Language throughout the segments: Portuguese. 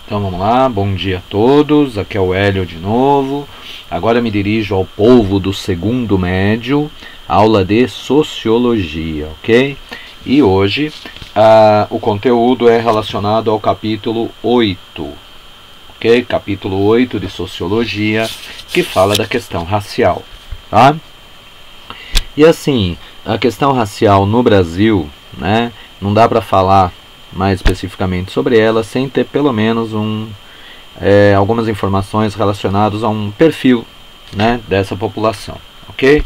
Então vamos lá, bom dia a todos, aqui é o Hélio de novo. Agora me dirijo ao povo do segundo médio, aula de Sociologia, ok? E hoje o conteúdo é relacionado ao capítulo 8, ok? Capítulo 8 de Sociologia, que fala da questão racial, tá? E assim, a questão racial no Brasil, né, não dá para falar mais especificamente sobre ela sem ter pelo menos algumas informações relacionadas a um perfil, né, dessa população, ok?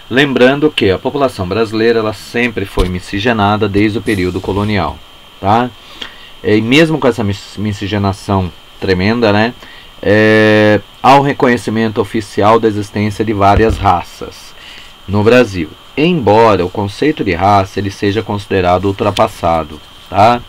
Lembrando que a população brasileira ela sempre foi miscigenada desde o período colonial, tá? E mesmo com essa miscigenação tremenda, né, há um reconhecimento oficial da existência de várias raças no Brasil, embora o conceito de raça ele seja considerado ultrapassado, tá?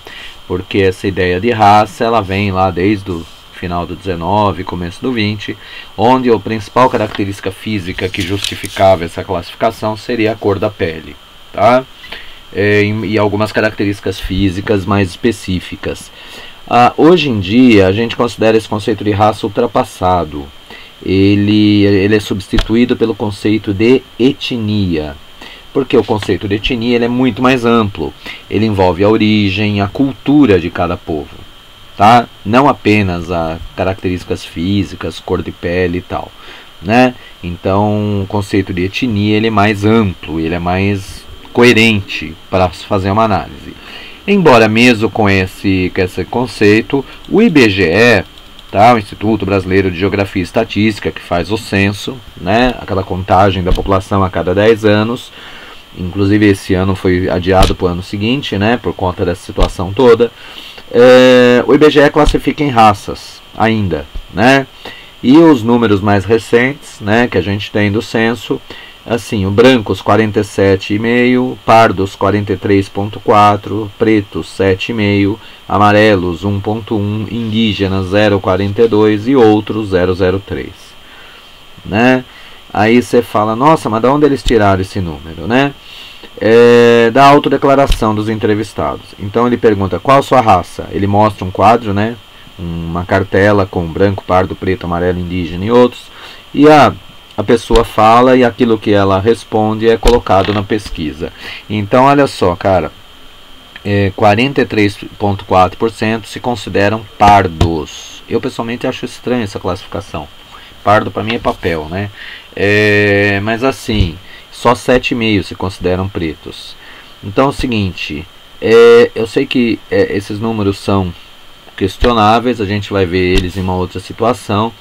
Porque essa ideia de raça ela vem lá desde o final do 19, começo do 20, onde a principal característica física que justificava essa classificação seria a cor da pele, tá? E algumas características físicas mais específicas. Hoje em dia a gente considera esse conceito de raça ultrapassado. Ele é substituído pelo conceito de etnia. Porque o conceito de etnia ele é muito mais amplo. Ele envolve a origem, a cultura de cada povo, tá? Não apenas as características físicas, cor de pele e tal, né? Então, o conceito de etnia ele é mais amplo, ele é mais coerente para fazer uma análise. Embora mesmo com esse conceito, o IBGE, tá? O Instituto Brasileiro de Geografia e Estatística, que faz o censo, né? Aquela contagem da população a cada 10 anos, inclusive esse ano foi adiado para o ano seguinte, né, por conta dessa situação toda. O IBGE classifica em raças ainda, né, e os números mais recentes, né, que a gente tem do censo, assim, o brancos 47,5, pardos 43,4, pretos 7,5, amarelos 1,1, indígenas 0,42 e outros 0,03, né? Aí você fala, nossa, mas de onde eles tiraram esse número, né? Da autodeclaração dos entrevistados. Então ele pergunta, qual a sua raça? Ele mostra um quadro, né? Uma cartela com branco, pardo, preto, amarelo, indígena e outros. E a pessoa fala e aquilo que ela responde é colocado na pesquisa. Então olha só, cara, 43,4% se consideram pardos. Eu pessoalmente acho estranho essa classificação. Pardo para mim é papel, né? Mas assim, só 7,5% se consideram pretos. Então é o seguinte, eu sei que esses números são questionáveis, a gente vai ver eles em uma outra situação,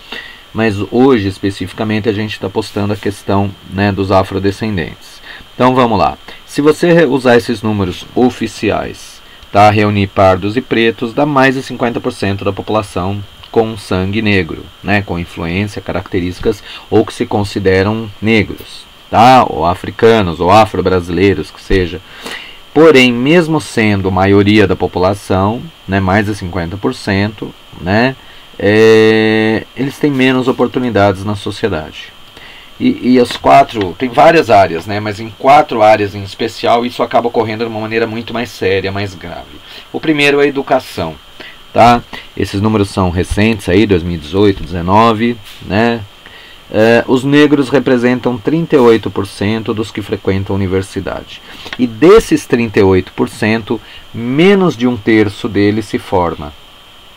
mas hoje especificamente a gente está postando a questão, né, dos afrodescendentes. Então vamos lá, se você usar esses números oficiais, tá, reunir pardos e pretos, dá mais de 50% da população com sangue negro, né, com influência, características ou que se consideram negros, tá, ou africanos ou afro-brasileiros, que seja. Porém, mesmo sendo maioria da população, né, mais de 50%, né, eles têm menos oportunidades na sociedade. E as quatro, tem várias áreas, né, mas em 4 áreas em especial isso acaba ocorrendo de uma maneira muito mais séria, mais grave. O primeiro é a educação. Tá? Esses números são recentes, aí, 2018, 2019, né? Os negros representam 38% dos que frequentam a universidade. E desses 38%, menos de 1/3 deles se forma.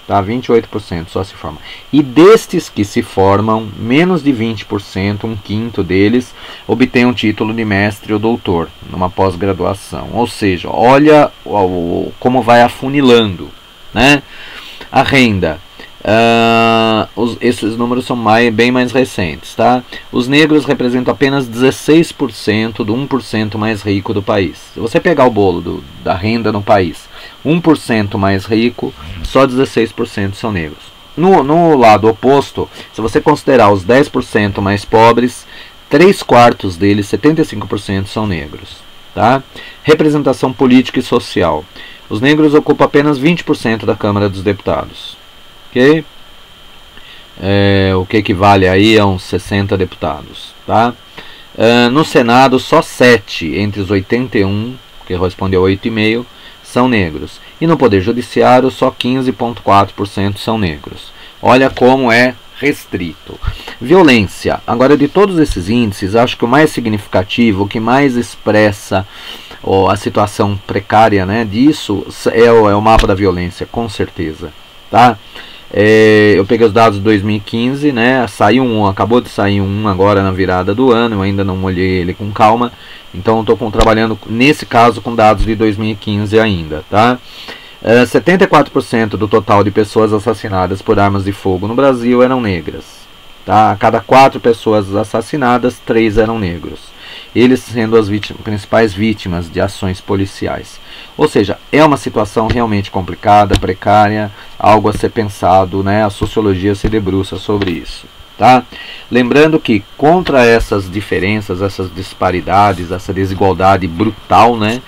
Tá? 28% só se forma. E destes que se formam, menos de 20%, 1/5 deles, obtém um título de mestre ou doutor, numa pós-graduação. Ou seja, olha como vai afunilando, né? A renda, esses números são bem mais recentes, tá? Os negros representam apenas 16% do 1% mais rico do país. Se você pegar o bolo da renda no país, 1% mais rico, só 16% são negros. No lado oposto, se você considerar os 10% mais pobres, 3/4 deles, 75% são negros, tá? Representação política e social. Os negros ocupam apenas 20% da Câmara dos Deputados, ok? O que equivale aí a uns 60 deputados, tá? No Senado, só 7 entre os 81, que corresponde a 8,5, são negros. E no Poder Judiciário, só 15,4% são negros. Olha como é restrito. Violência. Agora, de todos esses índices, acho que o mais significativo, o que mais expressa a situação precária, né, disso é o mapa da violência, com certeza. Tá? Eu peguei os dados de 2015, né, acabou de sair um agora na virada do ano, eu ainda não olhei ele com calma, então estou trabalhando nesse caso com dados de 2015 ainda. Tá? 74% do total de pessoas assassinadas por armas de fogo no Brasil eram negras. Tá? A cada 4 pessoas assassinadas, 3 eram negros. Eles sendo as principais vítimas de ações policiais. Ou seja, é uma situação realmente complicada, precária, algo a ser pensado, né? A sociologia se debruça sobre isso. Tá? Lembrando que contra essas diferenças, essas disparidades, essa desigualdade brutal, né?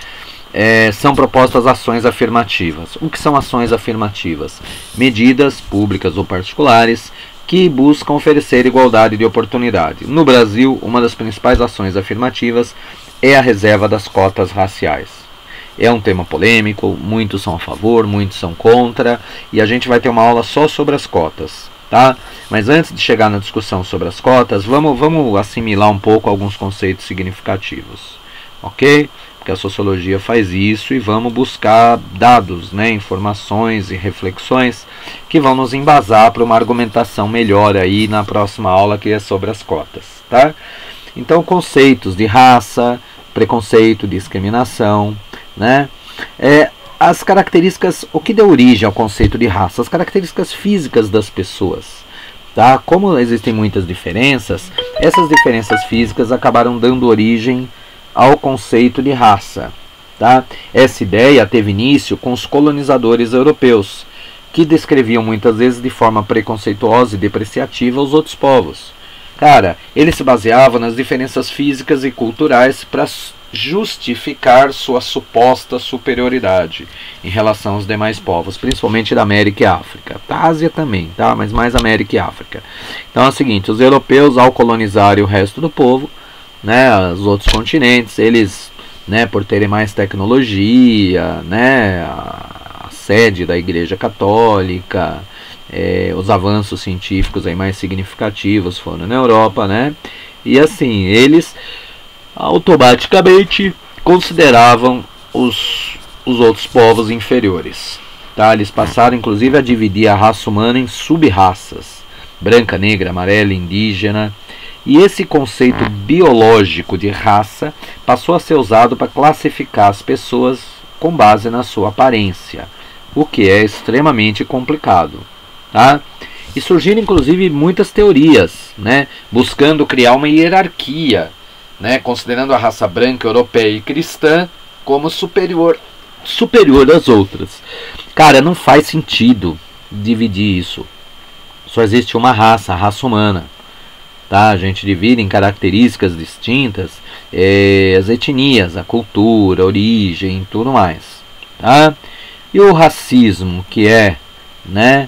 São propostas ações afirmativas. O que são ações afirmativas? Medidas públicas ou particulares que buscam oferecer igualdade de oportunidade. No Brasil, uma das principais ações afirmativas é a reserva das cotas raciais. É um tema polêmico, muitos são a favor, muitos são contra, e a gente vai ter uma aula só sobre as cotas. Tá? Mas antes de chegar na discussão sobre as cotas, vamos assimilar um pouco alguns conceitos significativos. Ok? Que a sociologia faz isso, e vamos buscar dados, né, informações e reflexões que vão nos embasar para uma argumentação melhor aí na próxima aula, que é sobre as cotas. Tá? Então, conceitos de raça, preconceito, discriminação, né? As características, o que deu origem ao conceito de raça? As características físicas das pessoas. Tá? Como existem muitas diferenças, essas diferenças físicas acabaram dando origem ao conceito de raça. Tá? Essa ideia teve início com os colonizadores europeus, que descreviam muitas vezes de forma preconceituosa e depreciativa os outros povos. Cara, eles se baseavam nas diferenças físicas e culturais para justificar sua suposta superioridade em relação aos demais povos, principalmente da América e África. Da Ásia também, tá? Mas mais América e África. Então é o seguinte, os europeus, ao colonizarem o resto do povo, né, os outros continentes, eles, né, por terem mais tecnologia, né, a sede da Igreja Católica, os avanços científicos aí mais significativos foram na Europa, né, e assim, eles automaticamente consideravam os outros povos inferiores. Tá? Eles passaram inclusive a dividir a raça humana em sub-raças, branca, negra, amarela, indígena. E esse conceito biológico de raça passou a ser usado para classificar as pessoas com base na sua aparência, o que é extremamente complicado. Tá? E surgiram inclusive muitas teorias, né, buscando criar uma hierarquia, né, considerando a raça branca, europeia e cristã como superior às outras. Cara, não faz sentido dividir isso. Só existe uma raça, a raça humana. Tá? A gente divide em características distintas as etnias, a cultura, a origem e tudo mais. Tá? E o racismo, que é, né,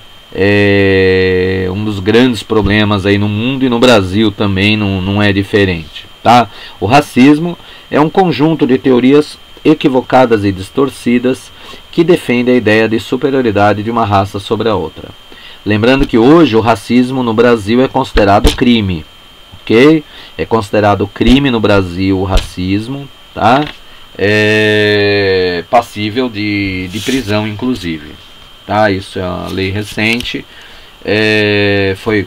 um dos grandes problemas aí no mundo, e no Brasil também não é diferente. Tá? O racismo é um conjunto de teorias equivocadas e distorcidas que defendem a ideia de superioridade de uma raça sobre a outra. Lembrando que hoje o racismo no Brasil é considerado crime, ok? É considerado crime no Brasil o racismo, tá? É passível de prisão, inclusive, tá? Isso é uma lei recente, foi,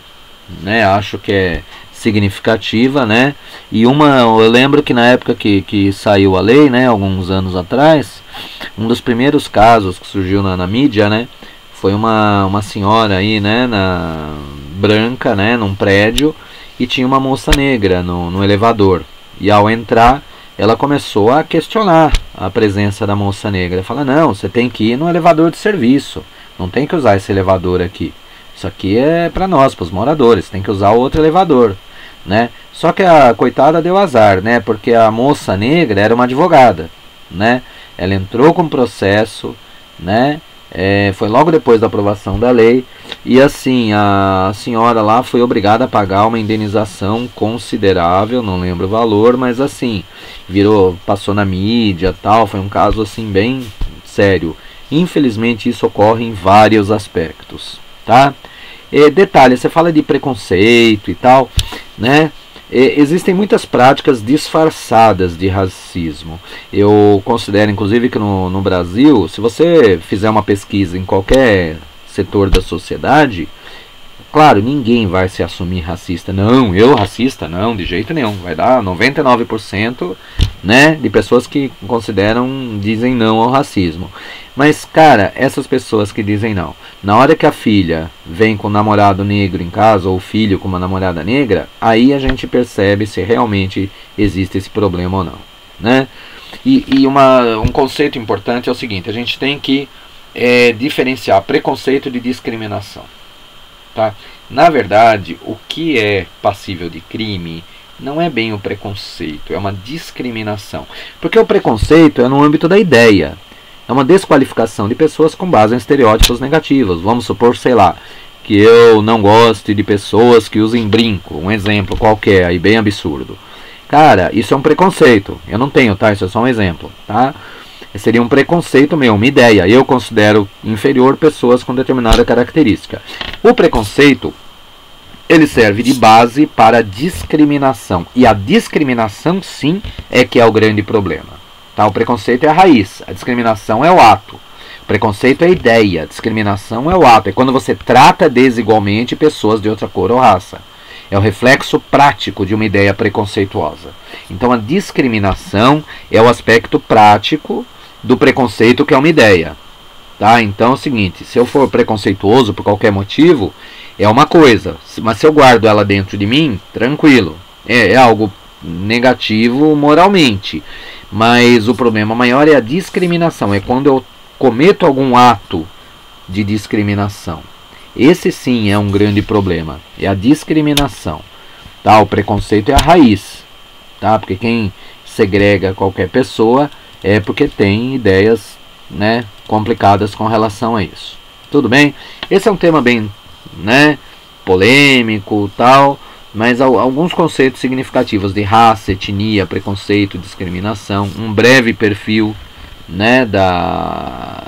né? Acho que é significativa, né? E eu lembro que na época que saiu a lei, né? Alguns anos atrás, um dos primeiros casos que surgiu na mídia, né? Foi uma senhora aí, né, branca, né, num prédio, e tinha uma moça negra no elevador. E ao entrar, ela começou a questionar a presença da moça negra. Fala, não, você tem que ir no elevador de serviço, não tem que usar esse elevador aqui. Isso aqui é para nós, para os moradores, tem que usar outro elevador, né? Só que a coitada deu azar, né, porque a moça negra era uma advogada, né? Ela entrou com processo, né? Foi logo depois da aprovação da lei, e assim, a senhora lá foi obrigada a pagar uma indenização considerável, não lembro o valor, mas assim, passou na mídia, tal, foi um caso assim bem sério. Infelizmente isso ocorre em vários aspectos, tá? Detalhe, você fala de preconceito e tal, né? Existem muitas práticas disfarçadas de racismo. Eu considero, inclusive, que no Brasil, se você fizer uma pesquisa em qualquer setor da sociedade, claro, ninguém vai se assumir racista. Não, eu racista? Não, de jeito nenhum. Vai dar 99%, né, de pessoas que dizem não ao racismo. Mas, cara, essas pessoas que dizem não, na hora que a filha vem com um namorado negro em casa, ou o filho com uma namorada negra, aí a gente percebe se realmente existe esse problema ou não, né? E um conceito importante é o seguinte: a gente tem que diferenciar preconceito de discriminação, tá? Na verdade, o que é passível de crime não é bem o preconceito, é uma discriminação. Porque o preconceito é no âmbito da ideia. É uma desqualificação de pessoas com base em estereótipos negativos. Vamos supor, sei lá, que eu não goste de pessoas que usem brinco. Um exemplo qualquer, aí bem absurdo. Cara, isso é um preconceito. Eu não tenho, tá? Isso é só um exemplo, tá? Seria um preconceito meu, uma ideia. Eu considero inferior pessoas com determinada característica. O preconceito, ele serve de base para a discriminação. E a discriminação, sim, é que é o grande problema. Tá? O preconceito é a raiz, a discriminação é o ato. O preconceito é a ideia, a discriminação é o ato. É quando você trata desigualmente pessoas de outra cor ou raça. É o reflexo prático de uma ideia preconceituosa. Então a discriminação é o aspecto prático do preconceito, que é uma ideia. Tá? Então é o seguinte: se eu for preconceituoso por qualquer motivo, é uma coisa. Mas se eu guardo ela dentro de mim, tranquilo. É algo negativo moralmente. Mas o problema maior é a discriminação. É quando eu cometo algum ato de discriminação. Esse sim é um grande problema. É a discriminação. Tá? O preconceito é a raiz. Tá? Porque quem segrega qualquer pessoa é porque tem ideias, né, complicadas com relação a isso. Tudo bem? Esse é um tema bem, né, polêmico, tal, mas alguns conceitos significativos de raça, etnia, preconceito, discriminação, um breve perfil, né, da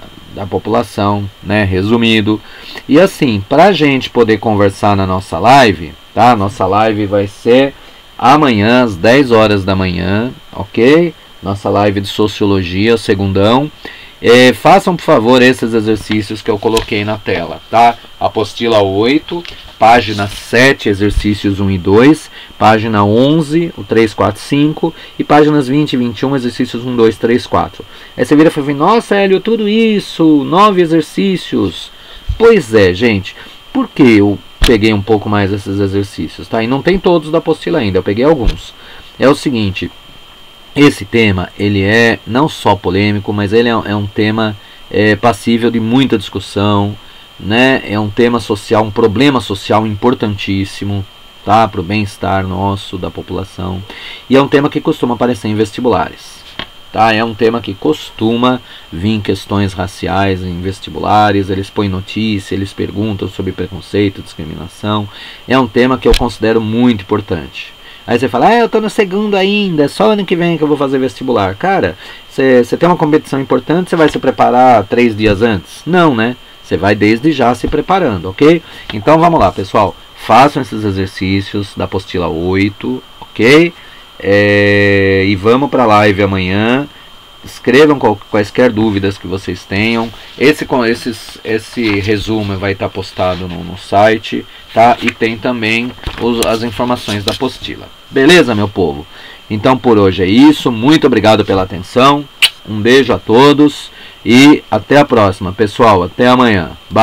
população, né, resumido. E assim, para a gente poder conversar na nossa live, tá? Nossa live vai ser amanhã às 10 horas da manhã, ok? Nossa live de sociologia, segundão. Façam, por favor, esses exercícios que eu coloquei na tela, tá? Apostila 8, página 7, exercícios 1 e 2, página 11, o 3, 4, 5, e páginas 20 e 21, exercícios 1, 2, 3, 4. Aí você vira e fala: nossa, Hélio, tudo isso, 9 exercícios. Pois é, gente, por que eu peguei um pouco mais esses exercícios, tá? E não tem todos da apostila ainda, eu peguei alguns. É o seguinte: esse tema, ele é não só polêmico, mas ele é um tema passível de muita discussão, né? É um tema social, um problema social importantíssimo, tá? Para o bem-estar nosso, da população. E é um tema que costuma aparecer em vestibulares, tá? É um tema que costuma vir questões raciais em vestibulares, eles põem notícia, eles perguntam sobre preconceito, discriminação. É um tema que eu considero muito importante. Aí você fala: eu tô no segundo ainda, só ano que vem que eu vou fazer vestibular. Cara, você tem uma competição importante, você vai se preparar 3 dias antes? Não, né? Você vai desde já se preparando, ok? Então vamos lá, pessoal. Façam esses exercícios da apostila 8, ok? E vamos para a live amanhã. Escrevam quaisquer dúvidas que vocês tenham. Esse resumo vai estar postado no site, tá? E tem também as informações da apostila. Beleza, meu povo? Então por hoje é isso. Muito obrigado pela atenção. Um beijo a todos e até a próxima, pessoal. Até amanhã. Bye.